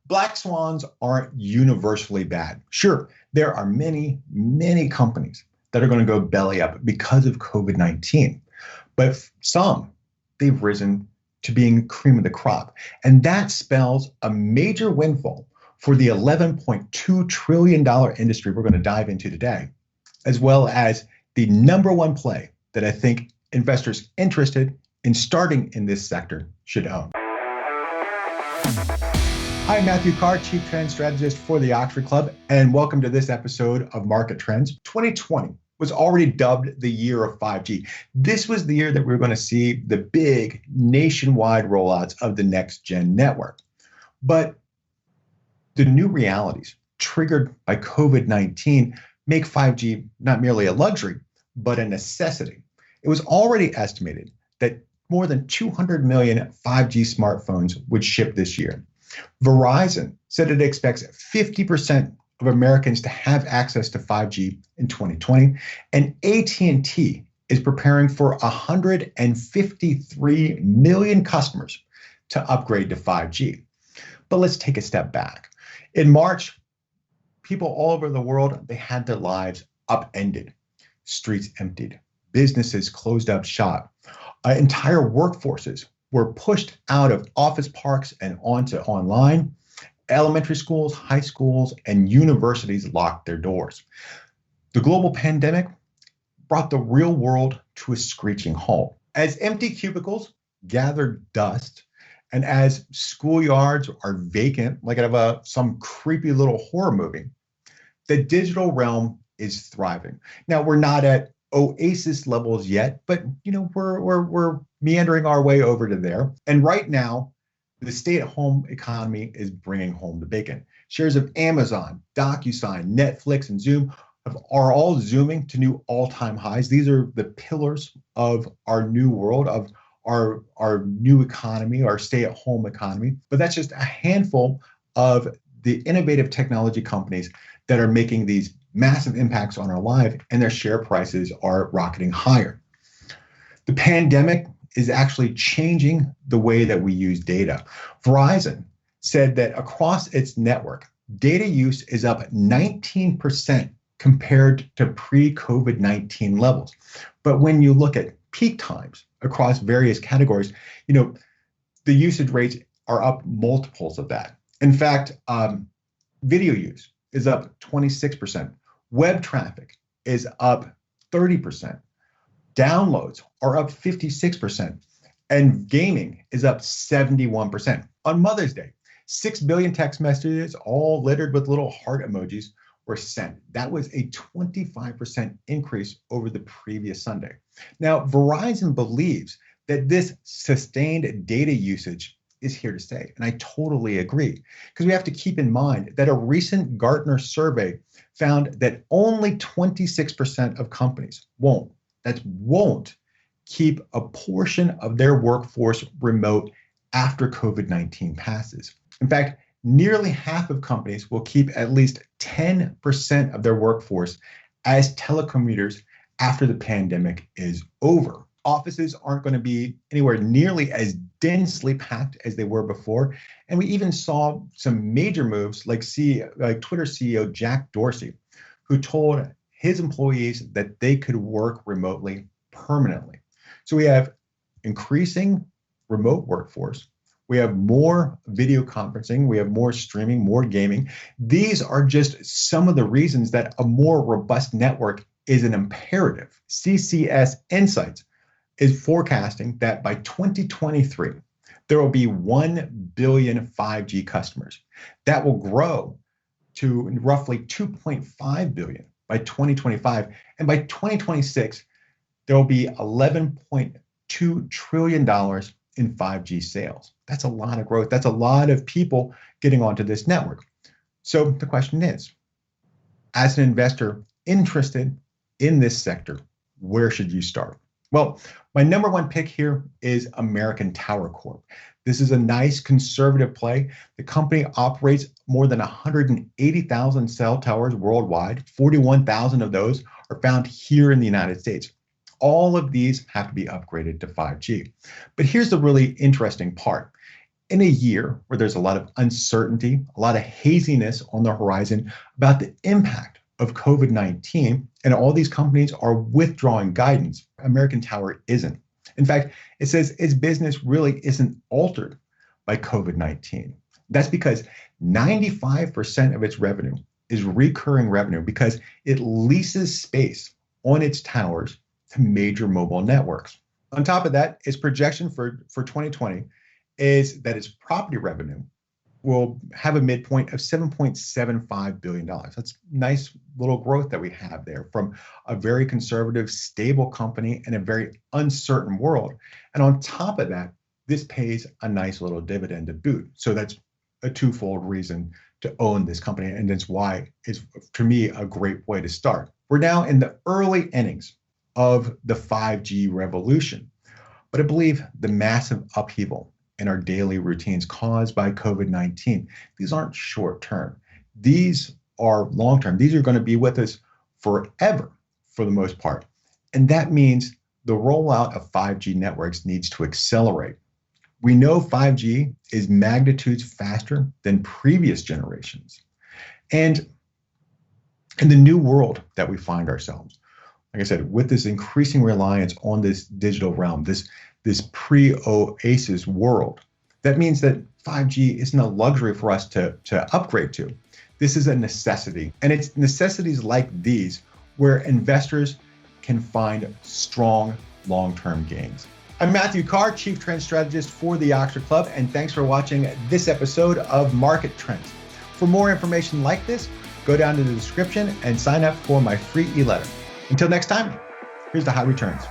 Black swans aren't universally bad. Sure, there are many, many companies that are going to go belly up because of COVID-19, but some, they've risen to being cream of the crop. And that spells a major windfall for the $11.2 trillion industry we're going to dive into today, as well as the number one play that I think investors interested in starting in this sector should own. Hi, Matthew Carr, Chief Trend Strategist for the Oxford Club, and welcome to this episode of Market Trends. 2020 was already dubbed the year of 5G. This was the year that we were going to see the big nationwide rollouts of the next gen network. But the new realities triggered by COVID-19 make 5G not merely a luxury, but a necessity. It was already estimated that more than 200 million 5G smartphones would ship this year. Verizon said it expects 50% of Americans to have access to 5G in 2020, and AT&T is preparing for 153 million customers to upgrade to 5G. But let's take a step back. In March, people all over the world, they had their lives upended, streets emptied, businesses closed up shop, entire workforces were pushed out of office parks and onto online. Elementary schools, high schools, and universities locked their doors. The global pandemic brought the real world to a screeching halt. As empty cubicles gathered dust, and as schoolyards are vacant, like out of some creepy little horror movie, the digital realm is thriving. Now, we're not at Oasis levels yet, but we're meandering our way over to there. And right now, the stay-at-home economy is bringing home the bacon. Shares of Amazon, DocuSign, Netflix, and Zoom are all zooming to new all-time highs. These are the pillars of our new world, of our new economy, our stay-at-home economy. But that's just a handful of the innovative technology companies that are making these massive impacts on our life, and their share prices are rocketing higher. The pandemic is actually changing the way that we use data. Verizon said that across its network, data use is up 19% compared to pre-COVID-19 levels. But when you look at peak times across various categories, the usage rates are up multiples of that. In fact, video use is up 26%. Web traffic is up 30%. Downloads are up 56%. And gaming is up 71%. On Mother's Day, 6 billion text messages, all littered with little heart emojis, were sent. That was a 25% increase over the previous Sunday. Now, Verizon believes that this sustained data usage is here to stay. And I totally agree, because we have to keep in mind that a recent Gartner survey found that only 26% of companies won't keep a portion of their workforce remote after COVID-19 passes. In fact, nearly half of companies will keep at least 10% of their workforce as telecommuters after the pandemic is over. Offices aren't going to be anywhere nearly as densely packed as they were before. And we even saw some major moves like Twitter CEO Jack Dorsey, who told his employees that they could work remotely permanently. So we have increasing remote workforce. We have more video conferencing. We have more streaming, more gaming. These are just some of the reasons that a more robust network is an imperative. CCS Insights is forecasting that by 2023, there will be 1 billion 5G customers. That will grow to roughly 2.5 billion by 2025. And by 2026, there will be $11.2 trillion in 5G sales. That's a lot of growth. That's a lot of people getting onto this network. So the question is, as an investor interested in this sector, where should you start? Well, my number one pick here is American Tower Corp. This is a nice conservative play. The company operates more than 180,000 cell towers worldwide. 41,000 of those are found here in the United States. All of these have to be upgraded to 5G. But here's the really interesting part. In a year where there's a lot of uncertainty, a lot of haziness on the horizon about the impact of COVID-19, and all these companies are withdrawing guidance, American Tower isn't. In fact, it says its business really isn't altered by COVID-19. That's because 95% of its revenue is recurring revenue because it leases space on its towers to major mobile networks. On top of that, its projection for 2020 is that its property revenue will have a midpoint of $7.75 billion. That's nice little growth that we have there from a very conservative, stable company in a very uncertain world. And on top of that, this pays a nice little dividend to boot. So that's a twofold reason to own this company. And that's why it's, to me, a great way to start. We're now in the early innings of the 5G revolution. But I believe the massive upheaval in our daily routines caused by COVID-19, these aren't short term. These are long term. These are going to be with us forever for the most part. And that means the rollout of 5G networks needs to accelerate. We know 5G is magnitudes faster than previous generations. And in the new world that we find ourselves, like I said, with this increasing reliance on this digital realm, this pre-OASIS world, that means that 5G isn't a luxury for us to upgrade to. This is a necessity. And it's necessities like these where investors can find strong long-term gains. I'm Matthew Carr, Chief Trend Strategist for the Oxford Club, and thanks for watching this episode of Market Trends. For more information like this, go down to the description and sign up for my free e-letter. Until next time, here's the high returns.